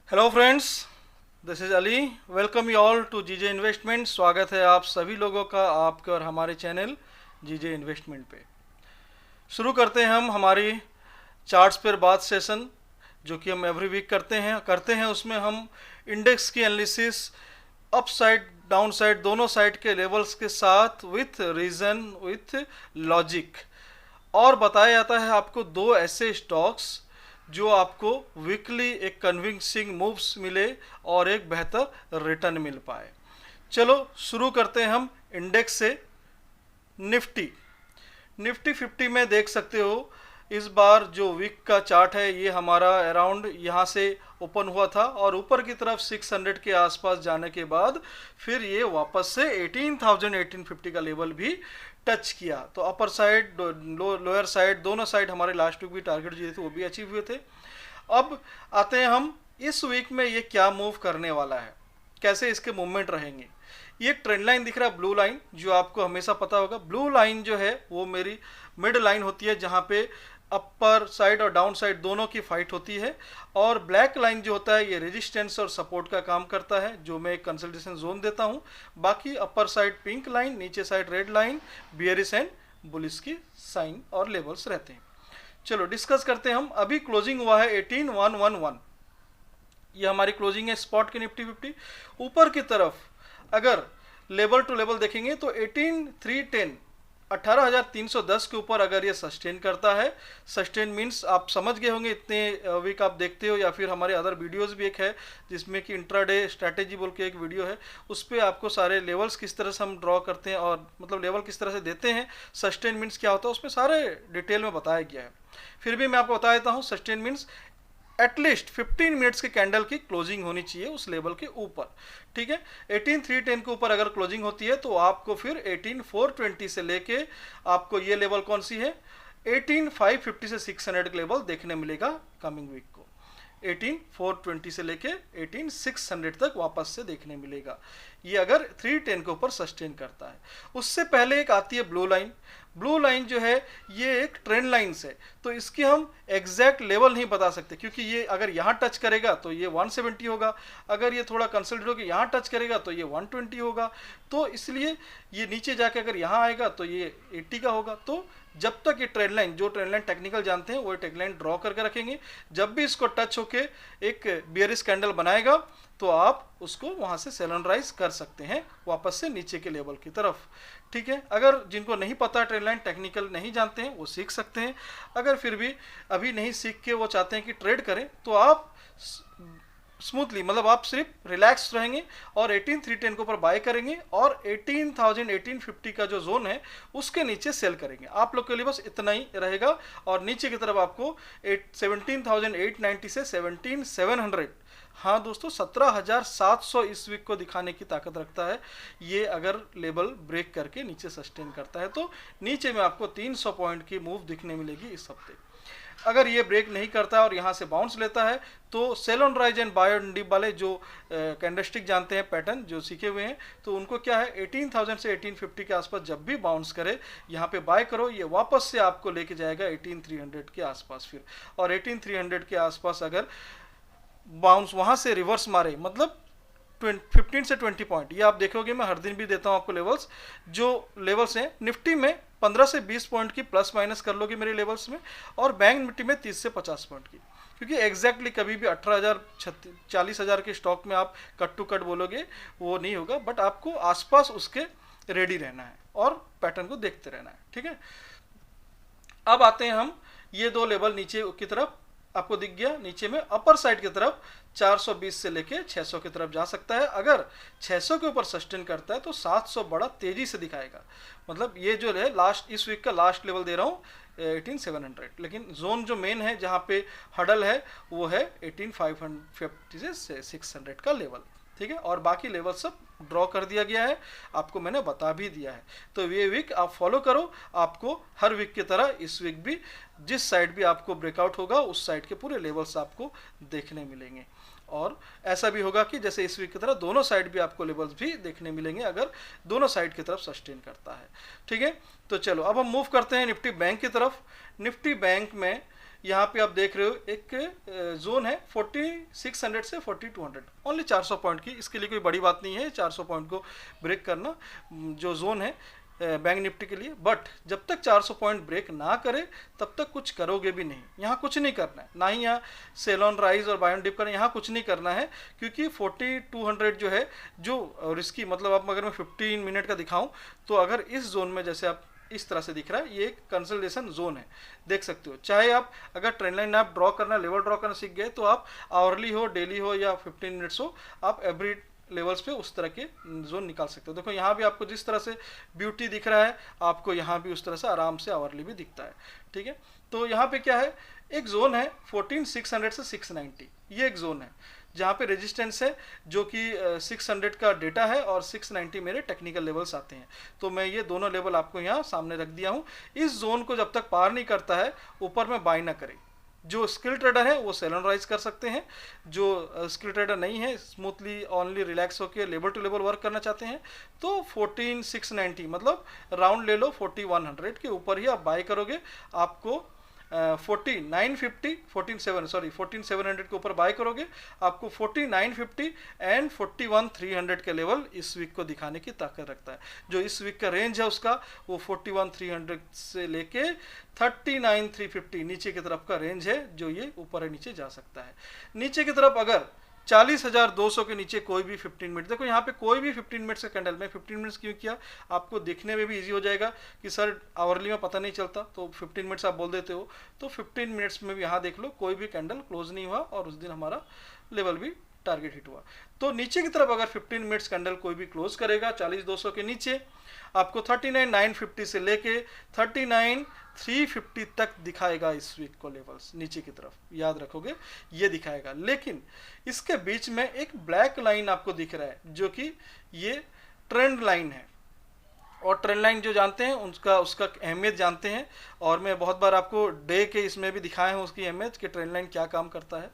Hello friends, this is Ali. Welcome you all to GJ investment. स्वागत है आप सभी लोगों का आपके और हमारे चैनल जीजे इन्वेस्टमेंट पे। शुरू करते हैं हम हमारी चार्ट्स पर बात सेशन, जो कि हम एवरी वीक करते हैं। उसमें हम इंडेक्स की analysis up side down side दोनों साइड के लेवल्स के साथ विथ रीज़न विथ लॉजिक, और बताया जाता है आपको दो ऐसे स्टॉक्स जो आपको वीकली एक कन्विंसिंग मूव्स मिले और एक बेहतर रिटर्न मिल पाए। चलो शुरू करते हैं हम इंडेक्स से। निफ्टी निफ्टी 50 में देख सकते हो, इस बार जो वीक का चार्ट है ये हमारा अराउंड यहाँ से ओपन हुआ था और ऊपर की तरफ 600 के आसपास जाने के बाद फिर ये वापस से 18,000 1850 का लेवल भी टच किया। तो अपर साइड लोअर साइड दोनों साइड हमारे लास्ट वीक भी टारगेट जो थे वो भी अचीव हुए थे। अब आते हैं हम इस वीक में ये क्या मूव करने वाला है, कैसे इसके मूवमेंट रहेंगे। ये एक ट्रेंड लाइन दिख रहा है, ब्लू लाइन, जो आपको हमेशा पता होगा। ब्लू लाइन जो है वो मेरी मिड लाइन होती है, जहाँ पे अपर साइड और डाउन साइड दोनों की फाइट होती है। और ब्लैक लाइन जो होता है ये रेजिस्टेंस और सपोर्ट का काम करता है, जो मैं एक कंसल्टेशन जोन देता हूँ। बाकी अपर साइड पिंक लाइन, नीचे side red line, bearish and bullish की साइन और लेवल्स रहते हैं। चलो डिस्कस करते हैं हम। अभी क्लोजिंग हुआ है 18,111, ये हमारी क्लोजिंग है स्पॉट की निफ्टी 50। ऊपर की तरफ अगर लेवल टू लेवल देखेंगे तो 18,310 18,310 के ऊपर अगर ये सस्टेन करता है, सस्टेन मीन्स आप समझ गए होंगे, इतने वीक आप देखते हो या फिर हमारे अदर वीडियोस भी एक है जिसमें कि इंट्राडे स्ट्रैटेजी बोल के एक वीडियो है, उस पर आपको सारे लेवल्स किस तरह से हम ड्रॉ करते हैं और मतलब लेवल किस तरह से देते हैं, सस्टेन मीन्स क्या होता है, उसमें सारे डिटेल में बताया गया है। फिर भी मैं आपको बता देता हूँ, सस्टेन मीन्स एटलीस्ट 15 मिनट्स की कैंडल की क्लोजिंग होनी चाहिए उस लेवल के ऊपर। ठीक है, 18,310 के ऊपर अगर क्लोजिंग होती है तो आपको फिर 18,420 से लेके आपको ये लेवल कौन सी है 18,550 से 600 का लेवल देखने मिलेगा कमिंग वीक को। 18,420 से लेके 18,600 तक वापस से देखने मिलेगा, ये अगर 310 के ऊपर सस्टेन करता है। उससे पहले एक आती है ब्लू लाइन। ब्लू लाइन जो है ये एक ट्रेंड लाइन से, तो इसकी हम एग्जैक्ट लेवल नहीं बता सकते, क्योंकि ये अगर यहाँ टच करेगा तो ये 170 होगा, अगर ये थोड़ा कंसल्टेट होकर यहाँ टच करेगा तो ये 120 होगा। तो इसलिए ये नीचे जाके अगर यहाँ आएगा तो ये 80 का होगा। तो जब तक ये ट्रेंड लाइन, जो ट्रेंड लाइन टेक्निकल जानते हैं वो ट्रेंड लाइन ड्रॉ करके रखेंगे, जब भी इसको टच होके एक बियरिश कैंडल बनाएगा तो आप उसको वहां से सेल एंड राइज कर सकते हैं वापस से नीचे के लेवल की तरफ। ठीक है, अगर जिनको नहीं पता ट्रेंड लाइन टेक्निकल नहीं जानते हैं वो सीख सकते हैं। अगर फिर भी अभी नहीं सीख के वो चाहते हैं कि ट्रेड करें तो आप स्मूथली, मतलब आप सिर्फ रिलैक्स रहेंगे और 18,310 के ऊपर बाय करेंगे और 18,000 1850 का जो जोन है उसके नीचे सेल करेंगे। आप लोग के लिए बस इतना ही रहेगा। और नीचे की तरफ आपको 17,890 से 17,700, हाँ दोस्तों 17,700 इस वीक को दिखाने की ताकत रखता है। ये अगर लेवल ब्रेक करके नीचे सस्टेन करता है तो नीचे में आपको 300 पॉइंट की मूव दिखने मिलेगी इस हफ्ते। अगर ये ब्रेक नहीं करता और यहाँ से बाउंस लेता है तो sell on rise and buy on dip वाले जो कैंडलस्टिक जानते हैं, पैटर्न जो सीखे हुए हैं, तो उनको क्या है 18,000 से 1850 के आसपास जब भी बाउंस करे यहाँ पे बाय करो, ये वापस से आपको लेके जाएगा 18,300 के आसपास फिर। और 18,300 के आसपास अगर बाउंस वहाँ से रिवर्स मारे, मतलब 15 से 20 पॉइंट, ये आप देखोगे मैं हर दिन भी देता हूँ आपको लेवल्स। जो लेवल्स हैं निफ्टी में 15 से 20 पॉइंट की प्लस माइनस कर लोगे मेरे लेवल्स में, और बैंक निफ्टी में 30 से 50 पॉइंट की, क्योंकि एग्जैक्टली कभी भी 18,000 40,000 के स्टॉक में आप कट टू कट बोलोगे वो नहीं होगा, बट आपको आसपास उसके रेडी रहना है और पैटर्न को देखते रहना है। ठीक है, अब आते हैं हम ये दो लेवल नीचे की तरफ, आपको दिख गया नीचे में अपर साइड की तरफ 420 से लेके 600 की तरफ जा सकता है। अगर 600 के ऊपर सस्टेन करता है तो 700 बड़ा तेजी से दिखाएगा। मतलब ये जो है लास्ट इस वीक का लास्ट लेवल दे रहा हूँ 18,700, लेकिन जोन जो मेन है जहाँ पे हडल है वो है 18,550 से 600 का लेवल। ठीक है, और बाकी लेवल सब ड्रॉ कर दिया गया है, आपको मैंने बता भी दिया है। तो ये वीक आप फॉलो करो, आपको हर वीक की तरह इस वीक भी जिस साइड भी आपको ब्रेकआउट होगा उस साइड के पूरे लेवल्स आपको देखने मिलेंगे। और ऐसा भी होगा कि जैसे इस वीक की तरह दोनों साइड भी आपको लेवल्स भी देखने मिलेंगे अगर दोनों साइड की तरफ सस्टेन करता है। ठीक है, तो चलो अब हम मूव करते हैं निफ्टी बैंक की तरफ। निफ्टी बैंक में यहाँ पे आप देख रहे हो एक जोन है 4600 से 4200, ओनली 400 पॉइंट की। इसके लिए कोई बड़ी बात नहीं है 400 पॉइंट को ब्रेक करना, जो जोन है बैंक निफ्टी के लिए। बट जब तक 400 पॉइंट ब्रेक ना करे तब तक कुछ करोगे भी नहीं। यहाँ कुछ नहीं करना है, ना ही यहाँ सेल ऑन राइज और बाय ऑन डिप करना, यहाँ कुछ नहीं करना है, क्योंकि 4200 जो है जो रिस्की, मतलब आप अगर मैं 15 मिनट का दिखाऊं तो अगर इस जोन में जैसे आप इस तरह से दिख रहा है, ये एक कंसल्टेशन जोन है, देख सकते हो। चाहे आप अगर ट्रेंड लाइन आप ड्रॉ करना, लेवल ड्रॉ करना सीख गए तो आप आवरली हो, डेली हो या 15 मिनट्स हो, आप एवरी लेवल्स पे उस तरह के जोन निकाल सकते हो। देखो यहाँ भी आपको जिस तरह से ब्यूटी दिख रहा है, आपको यहाँ भी उस तरह से आराम से आवरली भी दिखता है, ठीक है। तो यहाँ पे क्या है, एक जोन है 14600 से 690, ये एक जोन है जहाँ पे रेजिस्टेंस है जो कि 600 का डेटा है और 690 मेरे टेक्निकल लेवल्स आते हैं। तो मैं ये दोनों लेवल आपको यहाँ सामने रख दिया हूँ। इस जोन को जब तक पार नहीं करता है ऊपर में बाय ना करें। जो स्किल ट्रेडर है वो सेल एंड राइज कर सकते हैं, जो स्किल ट्रेडर नहीं है, स्मूथली ओनली रिलैक्स होकर लेवल टू लेवल वर्क करना चाहते हैं, तो 14690 मतलब राउंड ले लो 4100 के ऊपर ही आप बाय करोगे। आपको 14700 के ऊपर बाय करोगे, आपको 4950 एंड 41300 के लेवल इस वीक को दिखाने की ताकत रखता है। जो इस वीक का रेंज है उसका वो 41300 से लेके 39350 नीचे की तरफ का रेंज है, जो ये ऊपर है नीचे जा सकता है। नीचे की तरफ अगर 40,200 के नीचे कोई भी 15 मिनट, देखो यहाँ पे कोई भी 15 मिनट्स का कैंडल, में 15 मिनट्स क्यों किया, आपको देखने में भी इजी हो जाएगा कि सर आवरली में पता नहीं चलता, तो 15 मिनट्स आप बोल देते हो, तो 15 मिनट्स में भी यहाँ देख लो कोई भी कैंडल क्लोज नहीं हुआ और उस दिन हमारा लेवल भी टारगेट हिट हुआ। तो नीचे की तरफ अगर 15 मिनट्स कैंडल कोई भी क्लोज करेगा 40,200 के नीचे, आपको 39,950 से लेके 39,350 तक दिखाएगा इस वीक को लेवल्स, नीचे की तरफ याद रखोगे ये दिखाएगा। लेकिन इसके बीच में एक ब्लैक लाइन आपको दिख रहा है जो कि ये ट्रेंड लाइन है, और ट्रेंड लाइन जो जानते हैं उसका अहमियत जानते हैं, और मैं बहुत बार आपको डे के इसमें भी दिखाया हूँ उसकी अहमियत कि ट्रेंड लाइन क्या काम करता है।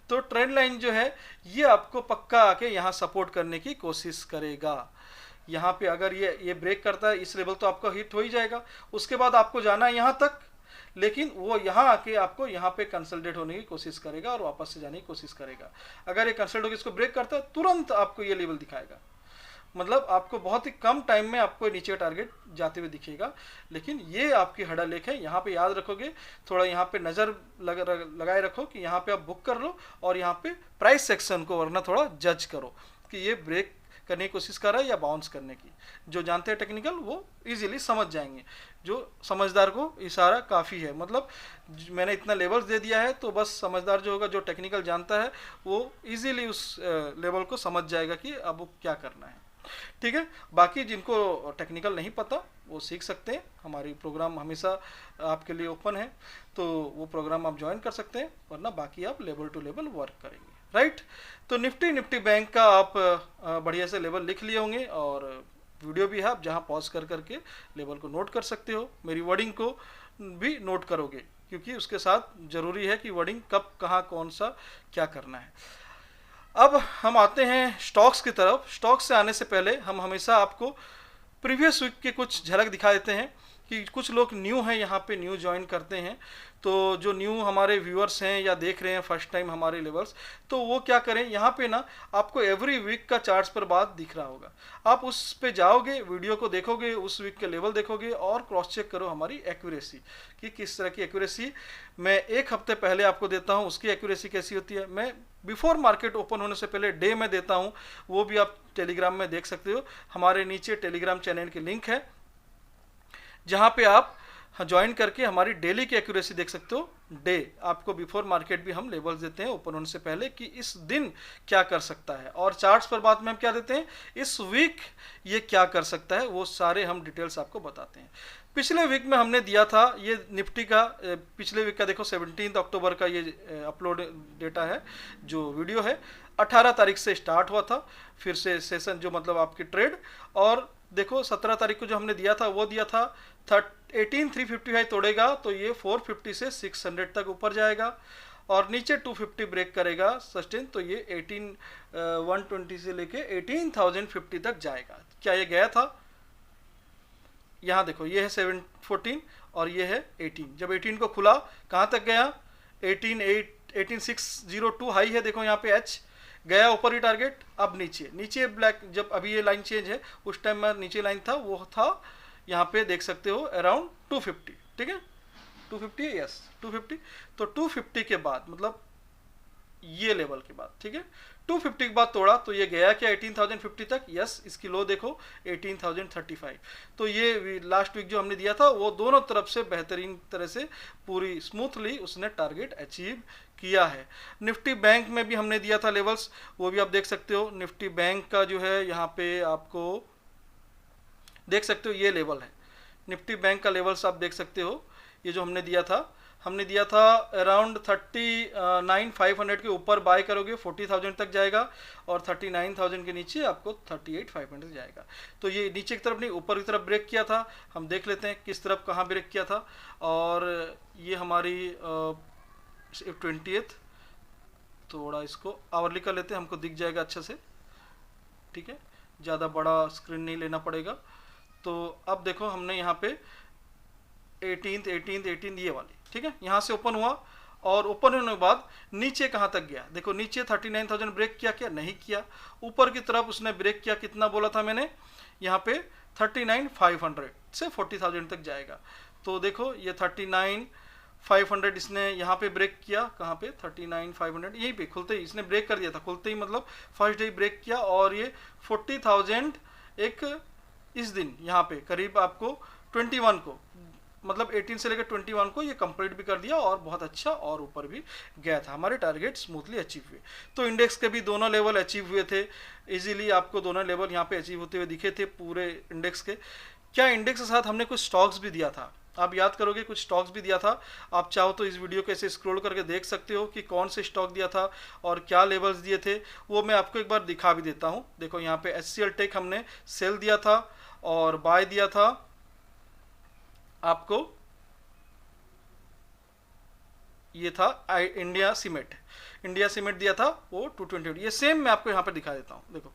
तो ट्रेंड लाइन जो है ये आपको पक्का आके यहाँ सपोर्ट करने की कोशिश करेगा। यहाँ पे अगर ये ब्रेक करता है इस लेवल तो आपका हिट हो ही जाएगा, उसके बाद आपको जाना है यहाँ तक, लेकिन वो यहाँ आके आपको यहाँ पे कंसल्टेट होने की कोशिश करेगा और वापस से जाने की कोशिश करेगा। अगर ये कंसल्ट होकर इसको ब्रेक करता है तुरंत आपको ये लेवल दिखाएगा, मतलब आपको बहुत ही कम टाइम में आपको नीचे टारगेट जाते हुए दिखेगा। लेकिन ये आपकी हड़ा लेख है, यहाँ पे याद रखोगे, थोड़ा यहाँ पे नज़र लगाए रखो कि यहाँ पे आप बुक कर लो, और यहाँ पे प्राइस सेक्शन को वरना थोड़ा जज करो कि ये ब्रेक करने की कोशिश कर रहा है या बाउंस करने की। जो जानते हैं टेक्निकल वो इजीली समझ जाएंगे, जो समझदार को इशारा काफ़ी है, मतलब मैंने इतना लेवल्स दे दिया है तो बस समझदार जो होगा, जो टेक्निकल जानता है वो इजीली उस लेवल को समझ जाएगा कि अब वो क्या करना है, ठीक है। बाकी जिनको टेक्निकल नहीं पता वो सीख सकते हैं, हमारी प्रोग्राम हमेशा आपके लिए ओपन है, तो वो प्रोग्राम आप ज्वाइन कर सकते हैं, वरना बाकी आप लेवल टू लेवल वर्क करेंगे, राइट। तो निफ्टी बैंक का आप बढ़िया से लेवल लिख लिए होंगे, और वीडियो भी है, आप जहाँ पॉज कर करके लेवल को नोट कर सकते हो, मेरी वर्डिंग को भी नोट करोगे, क्योंकि उसके साथ ज़रूरी है कि वर्डिंग कब कहाँ कौन सा क्या करना है। अब हम आते हैं स्टॉक्स की तरफ। स्टॉक्स से आने से पहले हम हमेशा आपको प्रीवियस वीक के कुछ झलक दिखा देते हैं कि कुछ लोग न्यू हैं, यहाँ पे न्यू ज्वाइन करते हैं, तो जो न्यू हमारे व्यूअर्स हैं या देख रहे हैं फर्स्ट टाइम हमारे लेवल्स, तो वो क्या करें, यहाँ पे ना आपको एवरी वीक का चार्ट्स पर बात दिख रहा होगा, आप उस पे जाओगे, वीडियो को देखोगे, उस वीक के लेवल देखोगे और क्रॉस चेक करो हमारी एक्यूरेसी कि किस तरह की एक्यूरेसी मैं एक हफ्ते पहले आपको देता हूँ, उसकी एक्यूरेसी कैसी होती है। मैं बिफोर मार्केट ओपन होने से पहले डे में देता हूँ, वो भी आप टेलीग्राम में देख सकते हो, हमारे नीचे टेलीग्राम चैनल की लिंक है जहाँ पे आप ज्वाइन करके हमारी डेली की एक्यूरेसी देख सकते हो। डे आपको बिफोर मार्केट भी हम लेवल्स देते हैं ओपन होने से पहले कि इस दिन क्या कर सकता है, और चार्ट्स पर बाद में हम क्या देते हैं, इस वीक ये क्या कर सकता है, वो सारे हम डिटेल्स आपको बताते हैं। पिछले वीक में हमने दिया था ये निफ्टी का, पिछले वीक का देखो 17 अक्टूबर का ये अपलोड डेटा है, जो वीडियो है 18 तारीख से स्टार्ट हुआ था फिर से सेशन, जो मतलब आपकी ट्रेड, और देखो 17 तारीख को जो हमने दिया था वो दिया था 18,355 तोड़ेगा तो ये 450 से 600 तक ऊपर जाएगा, और नीचे 250 ब्रेक करेगा सस्टेन तो ये 120 से लेके 18,050 तक जाएगा। क्या ये गया था, यहाँ देखो ये है 714 और ये है 18, जब 18 को खुला कहाँ तक गया 18602 हाई है, देखो यहाँ पे एच गया ऊपर ही टारगेट, अब नीचे ब्लैक, जब अभी ये लाइन चेंज है उस टाइम में नीचे लाइन था वो था यहाँ पे देख सकते हो अराउंड 250, ठीक है 250, यस 250। तो 250 के बाद मतलब ये लेवल के बाद, ठीक है 250 के बाद तोड़ा तो ये गया क्या 18,050 तक, यस इसकी लो देखो 18,035। तो ये लास्ट वीक जो हमने दिया था वो दोनों तरफ से बेहतरीन तरह से पूरी स्मूथली उसने टारगेट अचीव किया है। निफ्टी बैंक में भी हमने दिया था लेवल्स, वो भी आप देख सकते हो। निफ्टी बैंक का जो है यहाँ पे आपको देख सकते हो ये लेवल है, निफ्टी बैंक का लेवल्स आप देख सकते हो। ये जो हमने दिया था अराउंड 39,500 के ऊपर बाय करोगे 40,000 तक जाएगा, और 39,000 के नीचे आपको 38,500 जाएगा। तो ये नीचे की तरफ नहीं ऊपर की तरफ ब्रेक किया था, हम देख लेते हैं किस तरफ कहाँ ब्रेक किया था। और ये हमारी 20th, थोड़ा इसको आवरली कर लेते हैं, हमको दिख जाएगा अच्छे से, ठीक है ज़्यादा बड़ा स्क्रीन नहीं लेना पड़ेगा। तो अब देखो हमने यहाँ पे 18 ये वाली, ठीक है यहाँ से ओपन हुआ, और ओपन होने के बाद नीचे कहाँ तक गया, देखो नीचे 39,000 ब्रेक किया क्या, नहीं किया। ऊपर की तरफ उसने ब्रेक किया, कितना बोला था मैंने यहाँ पे 39,500 से 40,000 तक जाएगा। तो देखो ये 39,500 इसने यहाँ पे ब्रेक किया, कहाँ पे 39,500 यहीं पे खुलते ही इसने ब्रेक कर दिया था, खुलते ही मतलब फर्स्ट डे ब्रेक किया, और ये 40,000 एक इस दिन यहाँ पे करीब आपको 21 को मतलब 18 से लेकर 21 को ये कंप्लीट भी कर दिया, और बहुत अच्छा और ऊपर भी गया था, हमारे टारगेट स्मूथली अचीव हुए। तो इंडेक्स के भी दोनों लेवल अचीव हुए थे इजीली, आपको दोनों लेवल यहाँ पे अचीव होते हुए दिखे थे पूरे इंडेक्स के। क्या इंडेक्स के साथ हमने कुछ स्टॉक्स भी दिया था, आप याद करोगे कुछ स्टॉक्स भी दिया था। आप चाहो तो इस वीडियो को ऐसे स्क्रॉल करके देख सकते हो कि कौन से स्टॉक दिया था और क्या लेवल्स दिए थे, वो मैं आपको एक बार दिखा भी देता हूँ। देखो यहाँ पे HCL टेक हमने सेल दिया था, और बाय दिया था आपको ये था इंडिया सीमेंट दिया था वो 228। ये सेम मैं आपको यहाँ पर दिखा देता हूँ। देखो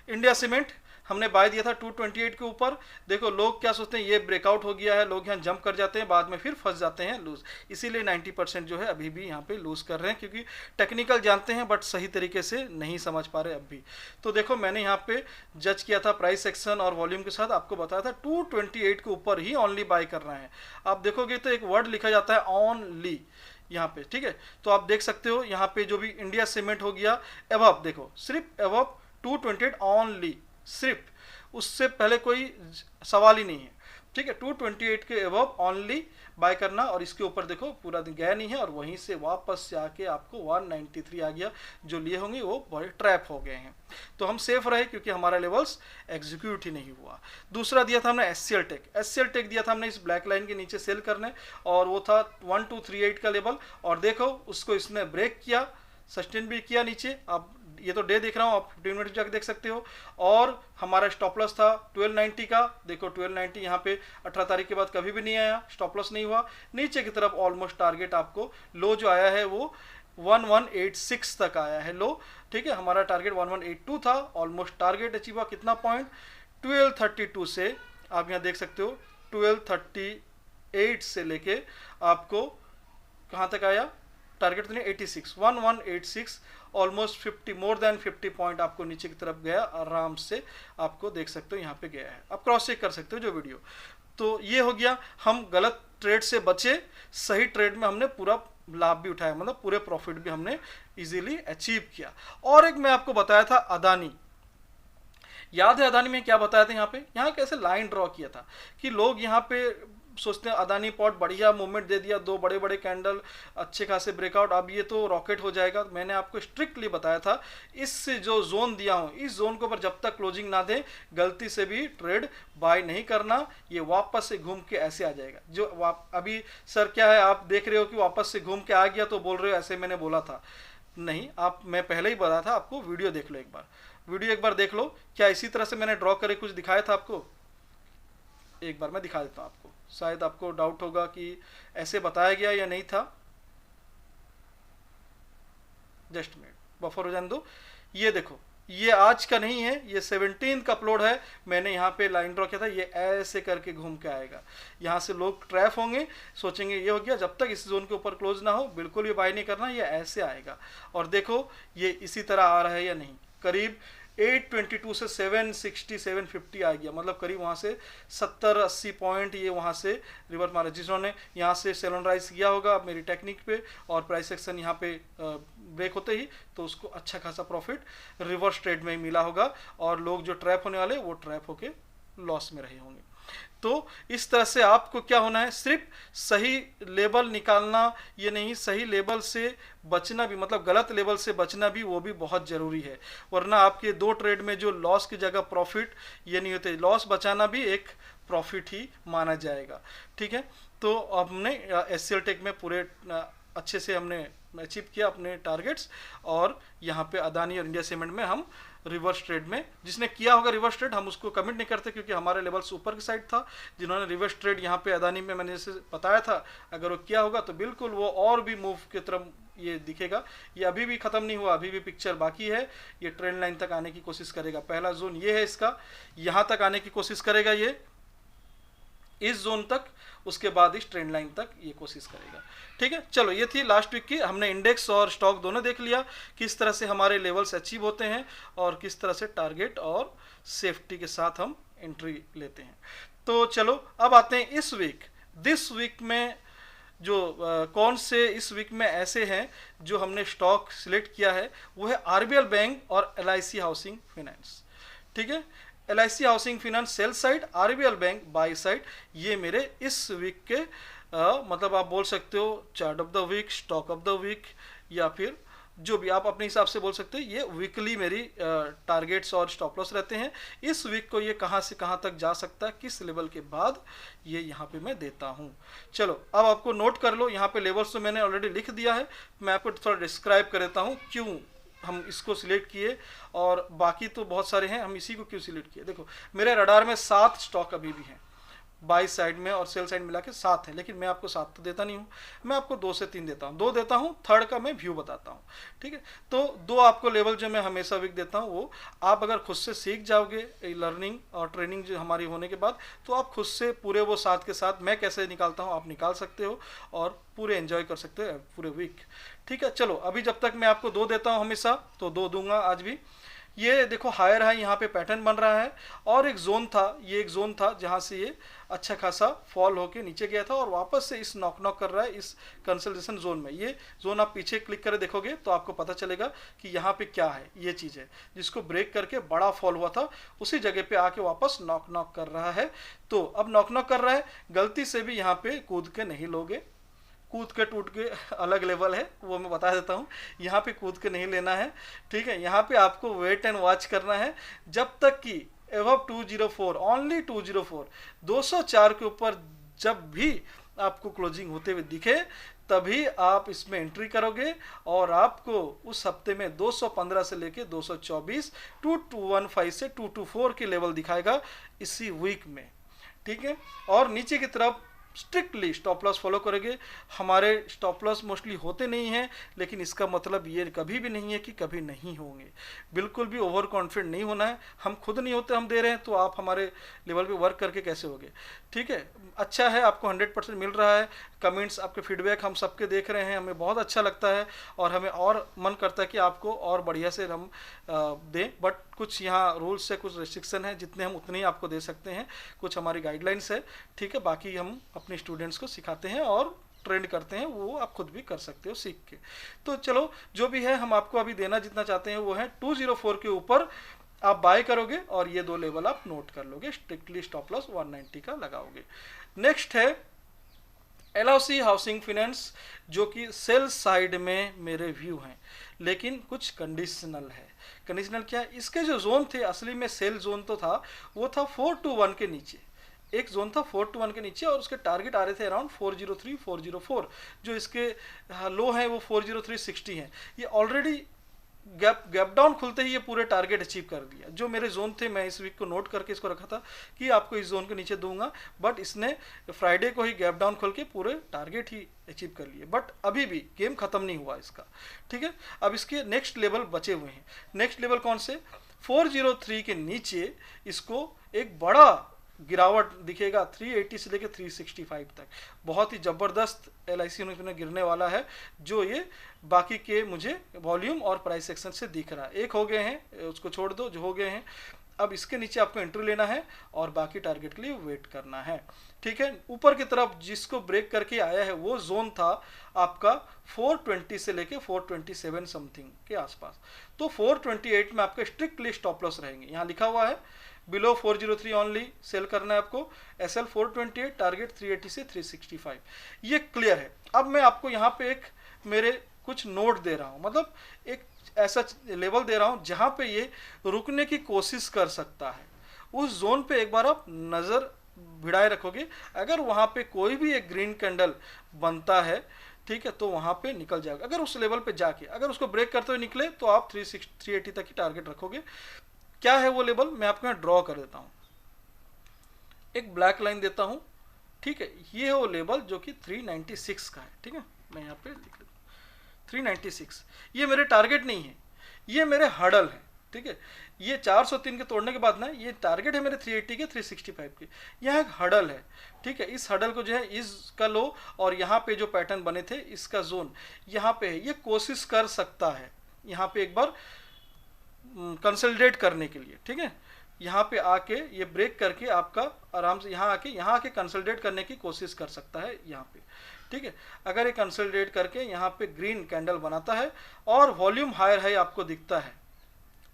इंडिया सीमेंट हमने बाय दिया था 228 के ऊपर। देखो लोग क्या सोचते हैं ये ब्रेकआउट हो गया है, लोग यहाँ जंप कर जाते हैं, बाद में फिर फंस जाते हैं लूज, इसीलिए 90% जो है अभी भी यहाँ पे लूज कर रहे हैं, क्योंकि टेक्निकल जानते हैं बट सही तरीके से नहीं समझ पा रहे अब भी। तो देखो मैंने यहाँ पे जज किया था प्राइस सेक्शन और वॉल्यूम के साथ, आपको बताया था 228 के ऊपर ही ऑनली बाय करना है। आप देखोगे तो एक वर्ड लिखा जाता है ऑनली यहाँ पे, ठीक है। तो आप देख सकते हो यहाँ पे जो भी इंडिया सीमेंट हो गया एबव, देखो सिर्फ एबव 228 ऑनली, सिर्फ उससे पहले कोई सवाल ही नहीं है, ठीक है। 228 के एबव ऑनली बाय करना, और इसके ऊपर देखो पूरा दिन गया नहीं है, और वहीं से वापस से आके आपको 193 आ गया, जो लिए होंगे वो बड़े ट्रैप हो गए हैं। तो हम सेफ रहे क्योंकि हमारा लेवल्स एग्जीक्यूट ही नहीं हुआ। दूसरा दिया था हमने HCL टेक दिया था हमने इस ब्लैक लाइन के नीचे सेल करने, और वो था 1238 का लेवल, और देखो उसको इसने ब्रेक किया, सस्टेन भी किया नीचे। अब ये तो डे देख रहा हूँ, आप 15 मिनट जाकर देख सकते हो। और हमारा स्टॉप लॉस था 1290 का, देखो 1290 यहाँ पे 18 तारीख के बाद कभी भी नहीं आया, स्टॉप लॉस नहीं हुआ। नीचे की तरफ ऑलमोस्ट टारगेट आपको लो जो आया है वो 1186 तक आया है लो, ठीक है। हमारा टारगेट 1182 था, ऑलमोस्ट टारगेट अचीव हुआ, कितना पॉइंट 1232 से आप यहाँ देख सकते हो 1238 से लेके आपको कहाँ तक आया टारगेट तो नहीं 86, 1186, ऑलमोस्ट 50 मोर देन 50 पॉइंट आपको नीचे की तरफ गया, आराम से आपको देख सकते हो यहाँ पे गया है। आप क्रॉस चेक कर सकते हो जो वीडियो। तो ये हो गया, हम गलत ट्रेड से बचे, सही ट्रेड में हमने पूरा लाभ भी उठाया, मतलब पूरे प्रॉफिट भी हमने इजीली अचीव किया। और एक मैं आपको बताया था अदानी, याद है अदानी में क्या बताया था, यहाँ कैसे लाइन ड्रॉ किया था कि लोग यहाँ पे सोचते हैं अदानी पॉट बढ़िया मूवमेंट दे दिया, दो बड़े बड़े कैंडल अच्छे खासे ब्रेकआउट, अब ये तो रॉकेट हो जाएगा। मैंने आपको स्ट्रिक्टली बताया था इस जो जोन दिया हूँ इस जोन के ऊपर जब तक क्लोजिंग ना दे गलती से भी ट्रेड बाय नहीं करना, ये वापस से घूम के ऐसे आ जाएगा। जो अभी सर क्या है आप देख रहे हो कि वापस से घूम के आ गया तो बोल रहे हो ऐसे मैंने बोला था, नहीं आप मैं पहले ही बताया था आपको, वीडियो देख लो एक बार, वीडियो एक बार देख लो। क्या इसी तरह से मैंने ड्रॉ करे कुछ दिखाया था आपको, एक बार मैं दिखा देता हूँ आपको, शायद आपको डाउट होगा कि ऐसे बताया गया या नहीं था। जस्ट मिनट बफर हो जाने दो। ये देखो ये आज का नहीं है, ये 17 का अपलोड है, मैंने यहाँ पे लाइन ड्रॉ किया था, ये ऐसे करके घूम के आएगा। यहाँ से लोग ट्रैप होंगे, सोचेंगे ये हो गया, जब तक इस जोन के ऊपर क्लोज ना हो बिल्कुल ये बाय नहीं करना, ये ऐसे आएगा। और देखो ये इसी तरह आ रहा है या नहीं, करीब 822 से 760 750 आ गया, मतलब करीब वहाँ से 70-80 पॉइंट ये वहाँ से रिवर्स मारा। जिन्होंने यहाँ से सेल ऑन राइज किया होगा मेरी टेक्निक पे और प्राइस एक्शन यहाँ पे ब्रेक होते ही, तो उसको अच्छा खासा प्रॉफिट रिवर्स ट्रेड में ही मिला होगा, और लोग जो ट्रैप होने वाले वो ट्रैप होके लॉस में रहे होंगे। तो इस तरह से आपको क्या होना है, सिर्फ सही लेवल निकालना ये नहीं, सही लेवल से बचना भी, मतलब गलत लेवल से बचना भी, वो भी बहुत ज़रूरी है। वरना आपके दो ट्रेड में जो लॉस की जगह प्रॉफिट ये नहीं होते, लॉस बचाना भी एक प्रॉफिट ही माना जाएगा। ठीक है, तो हमने एचसीएल टेक में पूरे अच्छे से हमने अचीव किया अपने टारगेट्स, और यहाँ पे अदानी और इंडिया सीमेंट में हम रिवर्स ट्रेड में, जिसने किया होगा रिवर्स ट्रेड हम उसको कमिट नहीं करते क्योंकि हमारे लेवल्स ऊपर की साइड था। जिन्होंने रिवर्स ट्रेड यहाँ पे अदानी में मैंने जैसे बताया था, अगर वो किया होगा तो बिल्कुल वो और भी मूव की तरफ ये दिखेगा। ये अभी भी ख़त्म नहीं हुआ, अभी भी पिक्चर बाकी है, ये ट्रेंड लाइन तक आने की कोशिश करेगा। पहला जोन ये है इसका, यहाँ तक आने की कोशिश करेगा ये, इस जोन तक, उसके बाद इस ट्रेंड लाइन तक ये कोशिश करेगा। ठीक है, चलो ये थी लास्ट वीक की, हमने इंडेक्स और स्टॉक दोनों देख लिया, किस तरह से हमारे लेवल्स अचीव होते हैं और किस तरह से टारगेट और सेफ्टी के साथ हम एंट्री लेते हैं। तो चलो अब आते हैं इस वीक। दिस वीक में जो कौन से इस वीक में ऐसे हैं जो हमने स्टॉक सिलेक्ट किया है, वो है आरबीएल बैंक और एलआईसी हाउसिंग फाइनेंस। ठीक है, LIC housing finance sell side, RBL bank by side, ये मेरे इस वीक के मतलब आप बोल सकते हो chart of the week, stock of the week, या फिर जो भी आप अपने हिसाब से बोल सकते हो, ये वीकली मेरी टारगेट्स और स्टॉप लॉस रहते हैं। इस वीक को ये कहाँ से कहाँ तक जा सकता है, किस लेवल के बाद, ये यहाँ पे मैं देता हूँ। चलो अब आपको नोट कर लो, यहाँ पे लेवल्स तो मैंने ऑलरेडी लिख दिया है, मैं आपको थोड़ा डिस्क्राइब कर देता हूँ क्यों हम इसको सिलेक्ट किए, और बाकी तो बहुत सारे हैं, हम इसी को क्यों सिलेक्ट किए। देखो मेरे रडार में 7 स्टॉक अभी भी हैं, बाई साइड में और सेल साइड मिला के 7 है, लेकिन मैं आपको 7 तो देता नहीं हूँ, मैं आपको 2 से 3 देता हूँ, 2 देता हूँ, थर्ड का मैं व्यू बताता हूँ। ठीक है, तो 2 आपको लेवल जो मैं हमेशा वीक देता हूँ, वो आप अगर खुद से सीख जाओगे लर्निंग और ट्रेनिंग जो हमारी होने के बाद, तो आप खुद से पूरे वो 7 के साथ मैं कैसे निकालता हूँ आप निकाल सकते हो और पूरे एंजॉय कर सकते हो पूरे वीक। ठीक है, चलो अभी जब तक मैं आपको 2 देता हूँ हमेशा, तो 2 दूंगा आज भी। ये देखो हायर है, यहाँ पे पैटर्न बन रहा है, और एक जोन था, ये एक जोन था जहाँ से ये अच्छा खासा फॉल होके नीचे गया था और वापस से इस नॉक कर रहा है इस कंसल्टेशन जोन में। ये जोन आप पीछे क्लिक कर देखोगे तो आपको पता चलेगा कि यहाँ पे क्या है, ये चीज़ है जिसको ब्रेक करके बड़ा फॉल हुआ था, उसी जगह पे आके वापस नॉक कर रहा है। तो अब नॉक कर रहा है, गलती से भी यहाँ पे कूद के नहीं लोगे, कूद के टूट के अलग लेवल है, वो मैं बता देता हूँ, यहाँ पे कूद के नहीं लेना है। ठीक है, यहाँ पे आपको वेट एंड वॉच करना है जब तक कि एवब 204, ओनली 204, 204 के ऊपर जब भी आपको क्लोजिंग होते हुए दिखे तभी आप इसमें एंट्री करोगे, और आपको उस हफ्ते में 215 से लेके 224, 2215 से 224 के लेवल दिखाएगा इसी वीक में। ठीक है, और नीचे की तरफ स्ट्रिक्टली स्टॉप लॉस फॉलो करेंगे। हमारे स्टॉप लॉस मोस्टली होते नहीं हैं, लेकिन इसका मतलब ये कभी भी नहीं है कि कभी नहीं होंगे। बिल्कुल भी ओवर कॉन्फिडेंट नहीं होना है, हम खुद नहीं होते, हम दे रहे हैं, तो आप हमारे लेवल पे वर्क करके कैसे होगे। ठीक है, अच्छा है, आपको 100% मिल रहा है। कमेंट्स, आपके फीडबैक हम सबके देख रहे हैं, हमें बहुत अच्छा लगता है और हमें और मन करता है कि आपको और बढ़िया से हम दें, बट कुछ यहाँ रूल्स है, कुछ रेस्ट्रिक्शन है, जितने हम उतने ही आपको दे सकते हैं, कुछ हमारी गाइडलाइंस है। ठीक है, बाकी हम अपने स्टूडेंट्स को सिखाते हैं और ट्रेंड करते हैं, वो आप खुद भी कर सकते हो सीख के। तो चलो जो भी है हम आपको अभी देना जितना चाहते हैं वो है 204 के ऊपर आप बाय करोगे और ये 2 लेवल आप नोट कर लोगे, स्ट्रिक्टली स्टॉप लॉस 190 का लगाओगे। नेक्स्ट है एलआईसी हाउसिंग फाइनेंस, जो कि सेल साइड में मेरे व्यू हैं, लेकिन कुछ कंडीशनल है। कंडीशनल क्या है, इसके जो जोन थे असली में सेल जोन तो था, वो था 421 के नीचे, एक जोन था 421 के नीचे, और उसके टारगेट आ रहे थे अराउंड 403 404, जो इसके लो हैं वो 40360 हैं। ये ऑलरेडी गैप डाउन खुलते ही ये पूरे टारगेट अचीव कर लिया। जो मेरे जोन थे मैं इस वीक को नोट करके इसको रखा था कि आपको इस जोन के नीचे दूंगा, बट इसने फ्राइडे को ही गैप डाउन खोल के पूरे टारगेट ही अचीव कर लिए। बट अभी भी गेम खत्म नहीं हुआ इसका, ठीक है। अब इसके नेक्स्ट लेवल बचे हुए हैं। नेक्स्ट लेवल कौन से? 403 के नीचे इसको एक बड़ा गिरावट दिखेगा 380 से लेकर 365 तक। बहुत ही ज़बरदस्त LIC में गिरने वाला है, जो ये बाकी के मुझे वॉल्यूम और प्राइस सेक्शन से दिख रहा है। एक हो गए हैं, उसको छोड़ दो जो हो गए हैं। अब इसके नीचे आपको एंट्री लेना है और बाकी टारगेट के लिए वेट करना है, ठीक है। ऊपर की तरफ जिसको ब्रेक करके आया है वो जोन था आपका 420 से लेके 427 समथिंग के आसपास। तो 428 में आपका स्ट्रिक्टली स्टॉप लॉस रहेंगे। यहाँ लिखा हुआ है बिलो 403 ओनली सेल करना है आपको। SL 428, टारगेट 380 से 365, ये क्लियर है। अब मैं आपको यहाँ पे एक मेरे कुछ नोट दे रहा हूँ, मतलब एक ऐसा लेवल दे रहा हूँ जहाँ पे ये रुकने की कोशिश कर सकता है। उस जोन पे एक बार आप नज़र भिड़ाए रखोगे। अगर वहाँ पे कोई भी एक ग्रीन कैंडल बनता है, ठीक है, तो वहाँ पे निकल जाएगा। अगर उस लेवल पे जाके अगर उसको ब्रेक करते हुए निकले तो आप 380 तक ही टारगेट रखोगे। क्या है वो लेवल, मैं आपको यहाँ ड्रॉ कर देता हूँ, एक ब्लैक लाइन देता हूँ, ठीक है। ये है वो लेवल जो कि 396 का है, ठीक है। मैं यहाँ पे लिख देता हूँ 396। ये मेरे टारगेट नहीं है, ये मेरे हर्डल है, ठीक है। ये 403 के तोड़ने के बाद ना ये टारगेट है मेरे 380 के 365 के। यहाँ एक हर्डल है, ठीक है। इस हर्डल को जो है इसका लो और यहाँ पे जो पैटर्न बने थे इसका जोन यहाँ पे है। ये कोशिश कर सकता है यहाँ पे एक बार कंसोलिडेट करने के लिए, ठीक है। यहाँ पे आके ये ब्रेक करके आपका आराम से यहाँ आके कंसोलिडेट करने की कोशिश कर सकता है यहाँ पे, ठीक है। अगर ये कंसोलिडेट करके यहाँ पे ग्रीन कैंडल बनाता है और वॉल्यूम हायर है आपको दिखता है,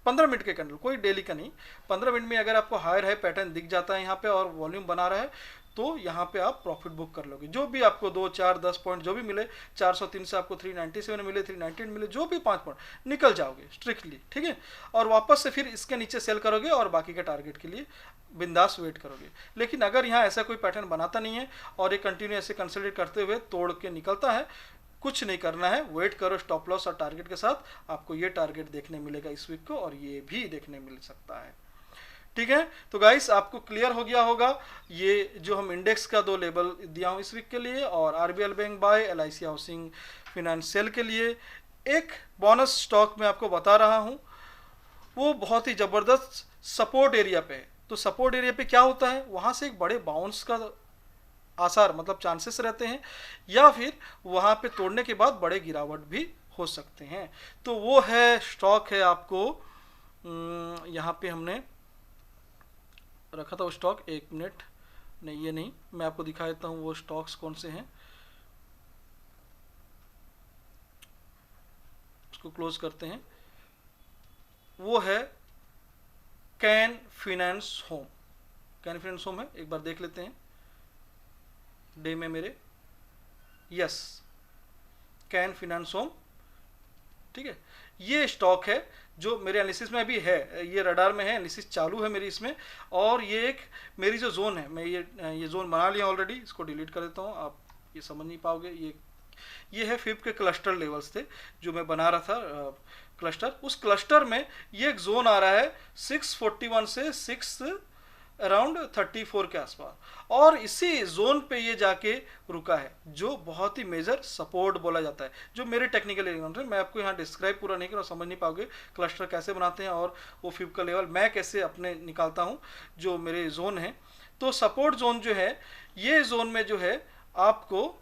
15 मिनट के कैंडल, कोई डेली का नहीं, 15 मिनट में अगर आपको हायर है पैटर्न दिख जाता है यहाँ पे और वॉल्यूम बना रहा है, तो यहाँ पे आप प्रॉफिट बुक कर लोगे। जो भी आपको 2, 4, 10 पॉइंट जो भी मिले, 403 से आपको 397 मिले, 398 मिले, जो भी 5 पॉइंट निकल जाओगे स्ट्रिक्टली, ठीक है। और वापस से फिर इसके नीचे सेल करोगे और बाकी के टारगेट के लिए बिंदास वेट करोगे। लेकिन अगर यहाँ ऐसा कोई पैटर्न बनाता नहीं है और ये कंटिन्यू ऐसे कंसोलिडेट करते हुए तोड़ के निकलता है, कुछ नहीं करना है, वेट करो स्टॉप लॉस और टारगेट के साथ। आपको ये टारगेट देखने मिलेगा इस वीक को और ये भी देखने मिल सकता है, ठीक है। तो गाइस आपको क्लियर हो गया होगा ये जो हम इंडेक्स का 2 लेवल दिया हूँ इस वीक के लिए, और RBL bank buy, LIC housing finance sell के लिए। एक बोनस स्टॉक मैं आपको बता रहा हूँ, वो बहुत ही ज़बरदस्त सपोर्ट एरिया पे है। तो सपोर्ट एरिया पे क्या होता है, वहाँ से एक बड़े बाउंस का आसार मतलब चांसेस रहते हैं, या फिर वहाँ पे तोड़ने के बाद बड़े गिरावट भी हो सकते हैं। तो वो है स्टॉक है आपको यहाँ पे हमने रखा था वो स्टॉक, 1 मिनट, नहीं ये नहीं, मैं आपको दिखा देता हूँ वो स्टॉक्स कौन से हैं। उसको क्लोज करते हैं। वो है can finance home, can finance home है, एक बार देख लेते हैं डे में मेरे, यस कैन फाइनेंस होम, ठीक है। ये स्टॉक है जो मेरे एनालिसिस में अभी है, ये रडार में है, एनालिसिस चालू है मेरी इसमें। और ये एक मेरी जो जोन है, मैं ये जोन बना लिया ऑलरेडी, इसको डिलीट कर देता हूँ, आप ये समझ नहीं पाओगे। ये है फिब के क्लस्टर लेवल्स थे जो मैं बना रहा था क्लस्टर। उस क्लस्टर में ये एक जोन आ रहा है 641 से 6 अराउंड 34 के आसपास, और इसी जोन पे ये जाके रुका है, जो बहुत ही मेजर सपोर्ट बोला जाता है। जो मेरे टेक्निकल एलिमेंट है, मैं आपको यहाँ डिस्क्राइब पूरा नहीं कर रहा, समझ नहीं पाओगे क्लस्टर कैसे बनाते हैं और वो फिब का लेवल मैं कैसे अपने निकालता हूँ जो मेरे जोन है। तो सपोर्ट जोन जो है, ये जोन में जो है आपको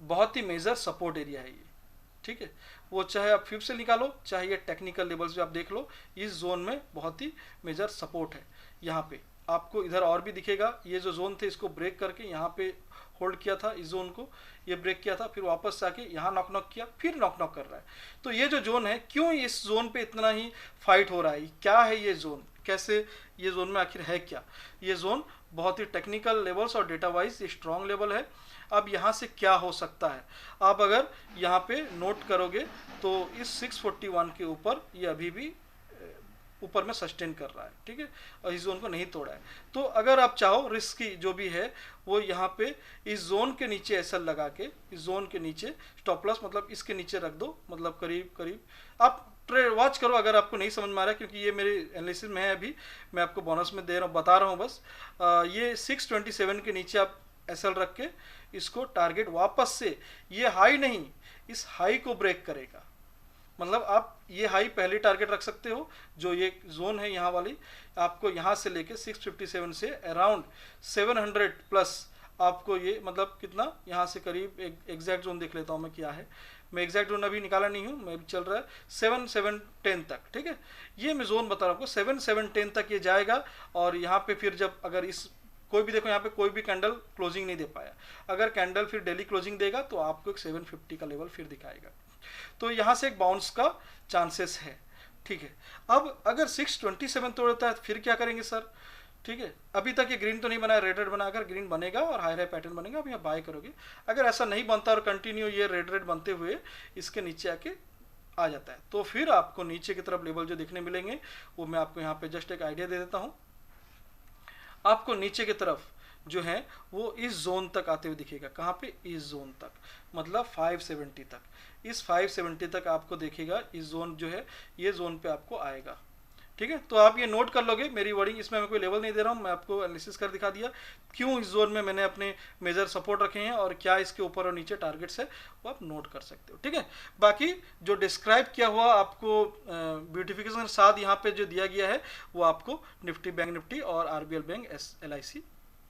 बहुत ही मेजर सपोर्ट एरिया है ये, ठीक है। वो चाहे आप फिब से निकालो, चाहे ये टेक्निकल लेवल्स भी आप देख लो, इस जोन में बहुत ही मेजर सपोर्ट है। यहाँ पे आपको इधर और भी दिखेगा, ये जो जोन थे इसको ब्रेक करके यहाँ पे होल्ड किया था, इस जोन को ये ब्रेक किया था, फिर वापस से आके यहाँ नॉक नॉक किया, फिर नॉक नॉक कर रहा है। तो ये जो जोन है, क्यों इस जोन पे इतना ही फाइट हो रहा है, क्या है ये जोन, कैसे ये जोन में आखिर है क्या। ये जोन बहुत ही टेक्निकल लेवल्स और डेटा वाइज स्ट्रॉन्ग लेवल है। अब यहाँ से क्या हो सकता है, आप अगर यहाँ पे नोट करोगे तो इस 641 के ऊपर ये अभी भी ऊपर में सस्टेन कर रहा है, ठीक है, और इस जोन को नहीं तोड़ा है। तो अगर आप चाहो रिस्क की जो भी है वो यहाँ पे इस जोन के नीचे एसएल लगा के, इस जोन के नीचे स्टॉप लॉस मतलब इसके नीचे रख दो, मतलब करीब करीब आप ट्रेड वॉच करो अगर आपको नहीं समझ में आ रहा है, क्योंकि ये मेरे एनालिसिस में है, अभी मैं आपको बोनस में दे रहा हूँ, बता रहा हूँ बस। ये 627 के नीचे आप एसएल रख के इसको टारगेट वापस से, ये हाई नहीं, इस हाई को ब्रेक करेगा, मतलब आप ये हाई पहले टारगेट रख सकते हो, जो ये जोन है यहाँ वाली, आपको यहाँ से लेके 657 से अराउंड 700 प्लस आपको ये मतलब कितना यहाँ से करीब एक एग्जैक्ट जोन देख लेता हूँ मैं क्या है, मैं एग्जैक्ट जोन अभी निकाला नहीं हूँ, मैं भी चल रहा है 7-7-10 तक, ठीक है, ये मैं जोन बता रहा हूँ आपको 7-7-10 तक ये जाएगा। और यहाँ पे फिर जब अगर इस कोई भी देखो यहाँ पे कोई भी कैंडल क्लोजिंग नहीं दे पाया, अगर कैंडल फिर डेली क्लोजिंग देगा तो आपको एक 750 का लेवल फिर दिखाएगा, तो यहाँ से एक बाउंस का चांसेस है, ठीक है। अब अगर 627 तोड़ता है फिर क्या करेंगे सर, ठीक है, अभी तक ये ग्रीन तो नहीं बना है, रेड रेड बना, अगर ग्रीन बनेगा और हाई हाई पैटर्न बनेगा आप यहाँ बाय करोगे। अगर ऐसा नहीं बनता और कंटिन्यू ये रेड रेड बनते हुए इसके नीचे आके आ जाता है, तो फिर आपको नीचे की तरफ लेवल जो दिखने मिलेंगे वो मैं आपको यहाँ पे जस्ट एक आइडिया दे देता हूँ। आपको नीचे की तरफ जो है वो इस जोन तक आते हुए दिखेगा, कहाँ पे, इस जोन तक, मतलब 570 तक, इस 570 तक आपको देखेगा, इस जोन जो है ये जोन पे आपको आएगा, ठीक है। तो आप ये नोट कर लोगे, मेरी वर्डिंग इसमें मैं कोई लेवल नहीं दे रहा हूँ, मैं आपको एनालिसिस कर दिखा दिया क्यों इस जोन में मैंने अपने मेजर सपोर्ट रखे हैं और क्या इसके ऊपर और नीचे टारगेट्स है, वो आप नोट कर सकते हो, ठीक है। बाकी जो डिस्क्राइब किया हुआ आपको ब्यूटिफिकेशन के साथ यहाँ पे जो दिया गया है वो आपको निफ्टी, बैंक निफ्टी और आरबीएल बैंक, LIC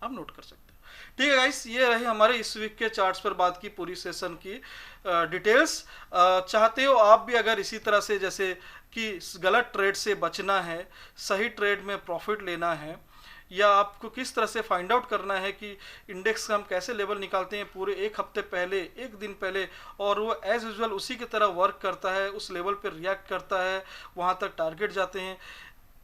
आप नोट कर सकते हो, ठीक है गाइस। ये रहे हमारे इस वीक के चार्ट्स पर बात की पूरी सेशन की डिटेल्स। चाहते हो आप भी अगर इसी तरह से, जैसे कि गलत ट्रेड से बचना है, सही ट्रेड में प्रॉफिट लेना है, या आपको किस तरह से फाइंड आउट करना है कि इंडेक्स का हम कैसे लेवल निकालते हैं पूरे एक हफ्ते पहले, एक दिन पहले, और वो एज यूजुअल उसी की तरह वर्क करता है, उस लेवल पर रिएक्ट करता है, वहाँ तक टारगेट जाते हैं,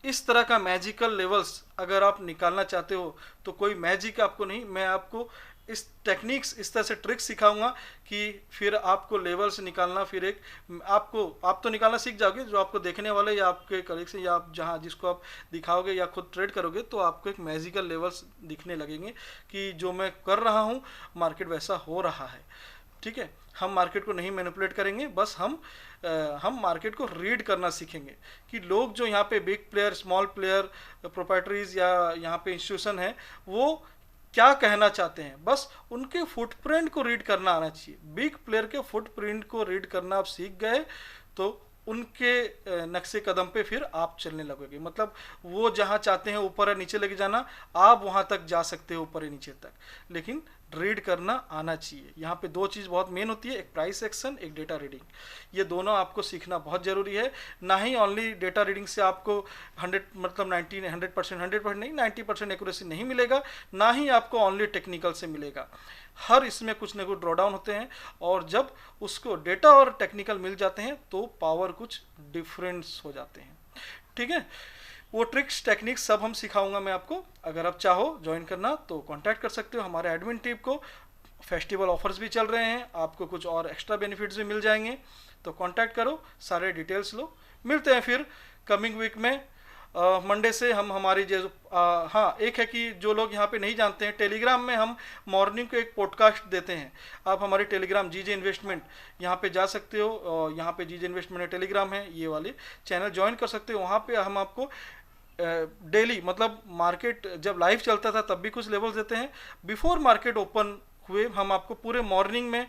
इस तरह का मैजिकल लेवल्स अगर आप निकालना चाहते हो तो कोई मैजिक आपको नहीं, मैं आपको इस टेक्निक्स, इस तरह से ट्रिक्स सिखाऊंगा कि फिर आपको लेवल्स निकालना, फिर एक आप तो निकालना सीख जाओगे, जो आपको देखने वाले या आपके कलीग्स या आप जहाँ जिसको आप दिखाओगे या खुद ट्रेड करोगे तो आपको एक मैजिकल लेवल्स दिखने लगेंगे कि जो मैं कर रहा हूँ मार्केट वैसा हो रहा है, ठीक है। हम मार्केट को नहीं मैनिपुलेट करेंगे, बस हम मार्केट को रीड करना सीखेंगे कि लोग जो यहाँ पे बिग प्लेयर, स्मॉल प्लेयर, प्रोप्राइटरीज या यहाँ पे इंस्टीट्यूशन है वो क्या कहना चाहते हैं, बस उनके फुटप्रिंट को रीड करना आना चाहिए। बिग प्लेयर के फुटप्रिंट को रीड करना आप सीख गए तो उनके नक्शे कदम पे फिर आप चलने लगोगे, मतलब वो जहाँ चाहते हैं ऊपर या नीचे लेके जाना, आप वहाँ तक जा सकते हो ऊपर या नीचे तक, लेकिन रीड करना आना चाहिए। यहाँ पे दो चीज़ बहुत मेन होती है, एक प्राइस एक्शन, एक डेटा रीडिंग, ये दोनों आपको सीखना बहुत ज़रूरी है। ना ही ओनली डेटा रीडिंग से आपको 100% नहीं, 90% एक्यूरेसी नहीं मिलेगा, ना ही आपको ओनली टेक्निकल से मिलेगा, हर इसमें कुछ ना कुछ ड्रॉडाउन होते हैं, और जब उसको डेटा और टेक्निकल मिल जाते हैं तो पावर कुछ डिफरेंस हो जाते हैं, ठीक है। वो ट्रिक्स टेक्निक्स सब हम सिखाऊंगा मैं आपको, अगर आप चाहो ज्वाइन करना तो कांटेक्ट कर सकते हो हमारे एडमिन टीम को। फेस्टिवल ऑफर्स भी चल रहे हैं, आपको कुछ और एक्स्ट्रा बेनिफिट्स भी मिल जाएंगे, तो कांटेक्ट करो, सारे डिटेल्स लो। मिलते हैं फिर कमिंग वीक में, मंडे से हम हमारी जो हाँ, एक है कि जो लोग यहाँ पे नहीं जानते हैं, टेलीग्राम में हम मॉर्निंग को एक पॉडकास्ट देते हैं। आप हमारी टेलीग्राम जीजे इन्वेस्टमेंट यहाँ पे जा सकते हो, यहाँ पे जीजे इन्वेस्टमेंट टेलीग्राम है, ये वाले चैनल ज्वाइन कर सकते हो। वहाँ पे हम आपको डेली, मतलब मार्केट जब लाइव चलता था तब भी कुछ लेवल्स देते हैं, बिफोर मार्केट ओपन हुए हम आपको पूरे मॉर्निंग में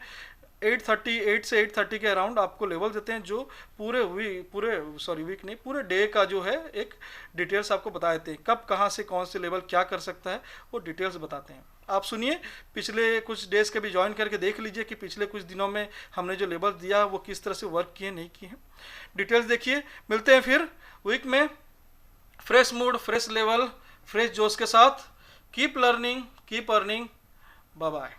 8 से 8:30 के अराउंड आपको लेवल देते हैं, जो पूरे डे का जो है एक डिटेल्स आपको बता देते हैं, कब कहाँ से कौन से लेवल क्या कर सकता है, वो डिटेल्स बताते हैं। आप सुनिए, पिछले कुछ डेज के भी ज्वाइन करके देख लीजिए कि पिछले कुछ दिनों में हमने जो लेवल दिया वो किस तरह से वर्क किए, नहीं किए हैं, डिटेल्स देखिए। मिलते हैं फिर वीक में, fresh mood, fresh level, fresh जोश के साथ। Keep learning, keep earning, bye bye.